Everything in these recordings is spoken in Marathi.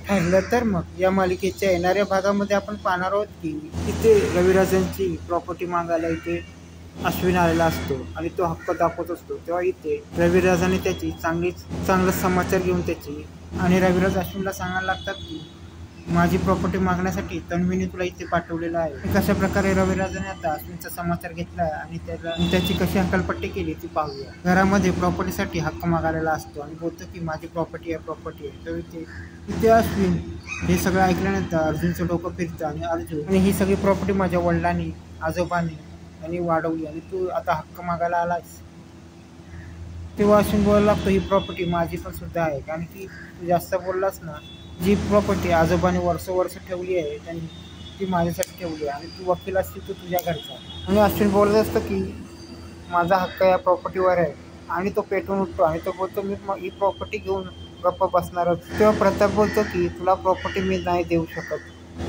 ठरलं तर मग या मालिकेच्या येणाऱ्या भागामध्ये आपण पाहणार आहोत की इथे रविराजांची प्रॉपर्टी मागायला इथे अश्विन आलेला असतो आणि तो हक्क दाखवत असतो। तेव्हा इथे रविराजाने त्याची चांगला समाचार घेऊन त्याची आणि रविराज अश्विनला सांगायला लागतात की माझी प्रॉपर्टी मागण्यासाठी तन्वीने तुला इथे पाठवलेलं आहे। कशा प्रकारे रविराजाने आता अश्विनचा समाचार घेतला आणि त्याची कशी हकालपट्टी केली ती पाहूया। घरामध्ये प्रॉपर्टीसाठी हक्क मागायला असतो आणि बोलतो की माझी प्रॉपर्टी आहे। तर इथे अश्विन हे सगळं ऐकल्यानंतर अर्जुनचं डोकं फिरतं आणि अर्जुन आणि ही सगळी प्रॉपर्टी माझ्या वडिलांनी आजोबांनी आणि वाढवली आणि तू आता हक्क मागायला आलास। तेव्हा अश्विन बोलायला लागतो ही प्रॉपर्टी माझी पण सुद्धा आहे, कारण की तू जास्त बोललास ना, जी प्रॉपर्टी आजोबाने वर्ष ठेवली आहे त्यांनी ती माझ्यासाठी ठेवली आहे आणि तू वकील असतील तर तुझ्या घरचा। आणि अश्विन बोलत असतं की माझा हक्क या प्रॉपर्टीवर आहे आणि तो पेटून उठतो आणि तो बोलतो मी ही प्रॉपर्टी घेऊन गप्प बसणारच। तेव्हा प्रताप बोलतो की तुला प्रॉपर्टी मी नाही देऊ शकत,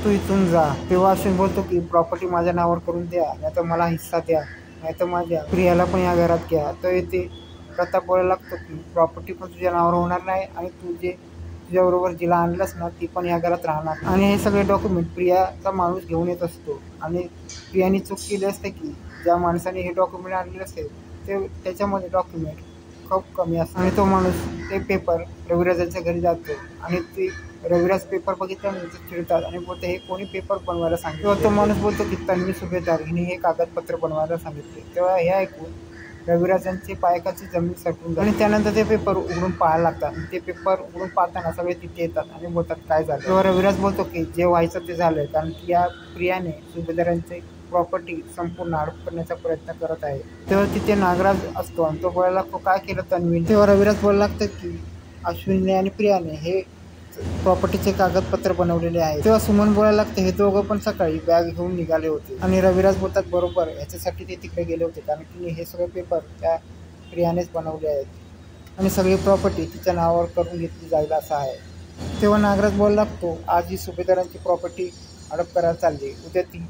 तू इथून जा। तेव्हा अश्विन बोलतो की प्रॉपर्टी माझ्या नावावर करून द्या, नाही तर मला हिस्सा द्या, नाही तर माझ्या प्रियाला पण या घरात घ्या। तर इथे प्रताप बोलायला लागतो की प्रॉपर्टी पण तुझ्या नावावर होणार नाही आणि तुझ्याबरोबर जिला आणलंस ना ती पण या घरात राहणार। आणि हे सगळे डॉक्युमेंट प्रियाचा माणूस घेऊन येत असतो आणि प्रियाने चूक केली असते की ज्या माणसाने हे डॉक्युमेंट आणले असते ते त्याच्यामध्ये डॉक्युमेंट खूप कमी असतात आणि तो माणूस ते पेपर रविराजांच्या घरी जातो आणि ते रविराज पेपर बघितल्यानंतर चिडतात आणि बोलते हे कोणी पेपर बनवायला सांगितलं। तो माणूस बोलतो की तन्वी सुभेदार हिने हे कागदपत्र बनवायला सांगितले। तेव्हा हे ऐकून रविराजांची पायकाची जमीन सटून आणि त्यानंतर ते पेपर उघडून पाहायला लागतात। ते पेपर उघडून पाहताना सगळे तिथे येतात आणि बोलतात काय झालं। तेव्हा रविराज बोलतो की जे व्हायचं ते झालंय, कारण की या प्रियाने सुभेदारांचे प्रॉपर्टी संपूर्ण हडप करण्याचा प्रयत्न करत आहे। तेव्हा तिथे नागराज असतो आणि तो बोलायला लागतो काय केलं तन्वीने। तेव्हा रविराज बोलायला लागतं की अश्विनने आणि प्रियाने हे प्रॉपर्टीचे कागदपत्र बनवलेले आहे। तेव्हा सुमन बोलायला लागते हे दोघं पण सकाळी बॅग घेऊन निघाले होते आणि रविराज बोलतात बरोबर ह्याच्यासाठी ते तिकडे गेले होते, कारण की हे सगळे पेपर त्या प्रियानेच बनवले आहेत आणि सगळी प्रॉपर्टी तिच्या नावावर करून घेतली जाईल असं आहे। तेव्हा नागराज बोलायला लागतो आज ही सुभेदारांची प्रॉपर्टी हडप करायला चालली, उद्या ती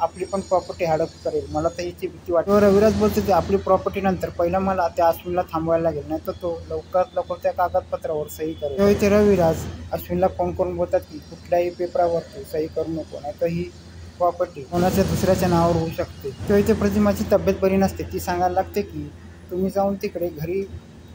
आपली पण प्रॉपर्टी हडप करेल, मला तर हिची भीती वाटते। रविराज बोलतो की आपली प्रॉपर्टी नंतर पहिला मला त्या अश्विनला थांबवायला लागेल, नाही तर तो लवकरात लवकर त्या कागदपत्रावर सही करेल। तेव्हा इथे रविराज अश्विनला फोन करून बोलतात की कुठल्याही पेपरावर तू सही करू नको, नाही तर ही प्रॉपर्टी कोणाच्या दुसऱ्याच्या नावावर होऊ शकते। तेव्हा इथे प्रतिमाची तब्येत बरी नसते, ती सांगायला लागते की तुम्ही जाऊन तिकडे घरी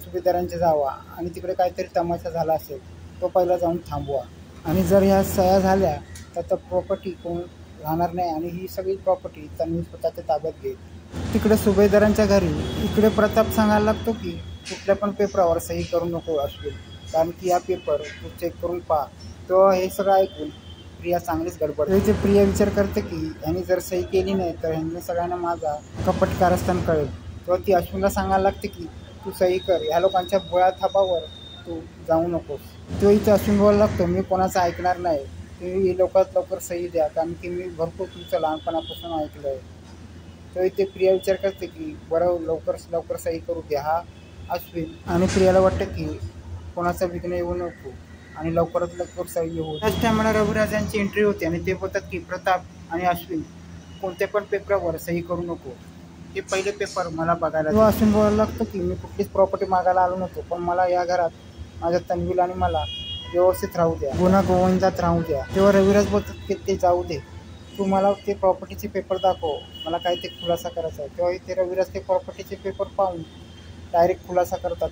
सुभेदारांच्या जावा आणि तिकडे काहीतरी तमाशा झाला असेल तो पहिला जाऊन थांबवा आणि जर ह्या सह्या झाल्या तर प्रॉपर्टी कोण राहणार नाही आणि ही सगळी प्रॉपर्टी त्यांनी स्वतःच्या ताब्यात घेईल। तिकडे सुभेदारांच्या घरी इकडे प्रताप सांगायला लागतो की कुठल्या पण पेपरावर सही करू नको अश्विन, कारण की हा पेपर तू चेक करून पहा। तो हे सगळं ऐकून प्रिया चांगलीच गडबड इथे प्रिया विचार करते की ह्यांनी जर सही केली नाही तर ह्यांनी सगळ्यांना माझा कपट कारस्थान कळेल। तेव्हा ती अश्विनला सांगायला लागते की तू सही कर, ह्या लोकांच्या बुळा थापावर तू जाऊ नकोस। तो इथे अश्विन बोलायला लागतो मी कोणाचं ऐकणार नाही, तुम्ही लवकरात लवकर सही द्या, कारण की मी भरपूर तुमचं लहानपणापासून ऐकलं आहे। तर इथे प्रिया विचार करते की बरं लवकर सही करू द्या हा अश्विन, आणि प्रियाला वाटतं की कोणाचा विघ्न येऊ नको आणि लवकरात लवकर सही होऊ। त्याच टायमाला रविराजांची एंट्री होते आणि ते बोलतात की प्रताप आणि अश्विन कोणत्या पण पेपरावर सही करू नको, हे पहिले पेपर मला बघायला। तेव्हा अश्विन बोलायला लागतो की मी कुठलीच प्रॉपर्टी मागायला आलो नव्हतो, पण मला या घरात माझ्या तन्वीला आणि मला व्यवस्थित राहू द्या, गुन्हा गोविंदात राहू द्या। तेव्हा रविराज बोलतात की ते जाऊ दे, तू मला ते प्रॉपर्टीचे पेपर दाखव, मला काय ते खुलासा करायचा आहे। तेव्हा इथे रविराज ते प्रॉपर्टीचे पेपर पाहून डायरेक्ट खुलासा करतात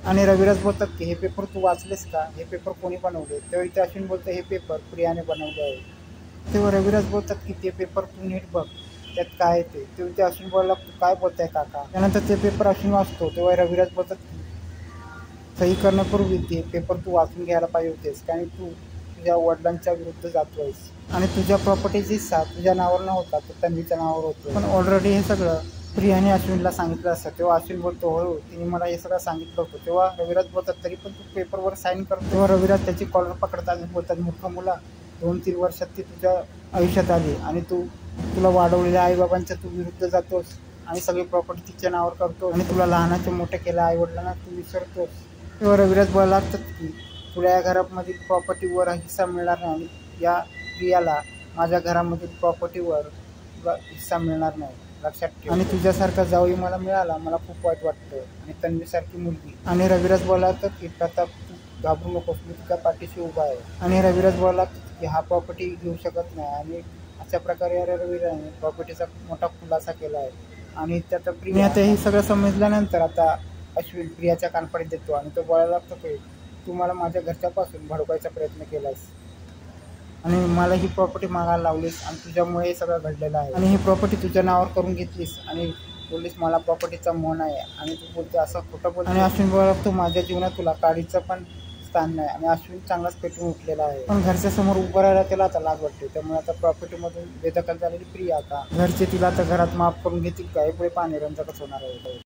आणि रविराज बोलतात की हे पेपर तू वाचलेस का, हे पेपर कोणी बनवले। तेव्हा इथे अश्विन बोलतं हे पेपर प्रियाने बनवले आहे। तेव्हा रविराज बोलतात की ते पेपर तू नीट बघ त्यात काय ते। तेव्हा इथे अश्विन बोलायला लागतो काय बोलताय काका। त्यानंतर ते पेपर अश्विन वाचतो तेव्हा रविराज बोलतात की सही करण्यापूर्वी ते पेपर तू वाचून घ्यायला पाहिजे होतेस, कारण तू तुझ्या वडिलांच्या विरुद्ध जातोयस आणि तुझ्या प्रॉपर्टीची हिस्सा तुझ्या नावावर न होता तर तन्वीच्या नावावर होतो। पण ऑलरेडी हे सगळं प्रियाने अश्विनला सांगितलं असतं। तेव्हा अश्विन बोलतो हो तिने मला हे सगळं सांगितलं होतं। तेव्हा रविराज बोलतात तरी पण तू पेपरवर साईन करतो। तेव्हा रविराज त्याची कॉलर पकडतात आणि बोलतात मूर्ख मुला, 2-3 वर्षात ती तुझ्या आयुष्यात आली आणि तुला वाढवलेल्या आईबाबांच्या तू विरुद्ध जातोस आणि सगळी प्रॉपर्टी तिच्या नावावर करतो आणि तुला लहानाचे मोठे केलं आईवडिलांना तू विसरतोस। तेव्हा रविराज बोलायला लागतात की तुला या घरामधील प्रॉपर्टीवर हिस्सा मिळणार नाही आणि या प्रियाला माझ्या घरामधील प्रॉपर्टीवर हिस्सा मिळणार नाही, लक्षात ठेव। आणि तुझ्यासारखा जावई मला मिळाला, मला खूप वाईट वाटतं, आणि तन्वीसारखी मुलगी। आणि रविराज बोलायला लागतात की प्रताप घाबरू नकोस, मी तुझ्या पाठीशी उभा आहे. आणि रविराज बोलला की हा प्रॉपर्टी घेऊ शकत नाही. आणि अशा प्रकारे रविराजने प्रॉपर्टीचा मोठा खुलासा केला आहे. आणि त्याचा प्रिया आता हे सगळं समजल्यानंतर आता अश्विन प्रियाच्या कानपडीत देतो आणि तो बोलायला लागतो की तू मला माझ्या घरच्यापासून भडकवायचा प्रयत्न केलास आणि मला ही प्रॉपर्टी मागायला लावलीस आणि तुझ्यामुळे हे सगळं घडलेलं आहे. आणि ही प्रॉपर्टी तुझ्या नावावर करून घेतलीस आणि बोललीस मला प्रॉपर्टीचा मन आहे आणि तू बोलते असं खोटं बोल. आणि अश्विन बोलायला लागतो माझ्या जीवनात तुला काडीचं पण स्थान नाही. आणि अश्विन चांगलाच पेटून उठलेला आहे. पण घरच्या समोर उभं राहायला त्याला आता लाज वाटते. त्यामुळे आता प्रॉपर्टीमधून बेदखल झालेली प्रिया आता घरचे तिला आता घरात माफ करून घेतील का हे पुढे पाहणे रंजकच होणार आहे.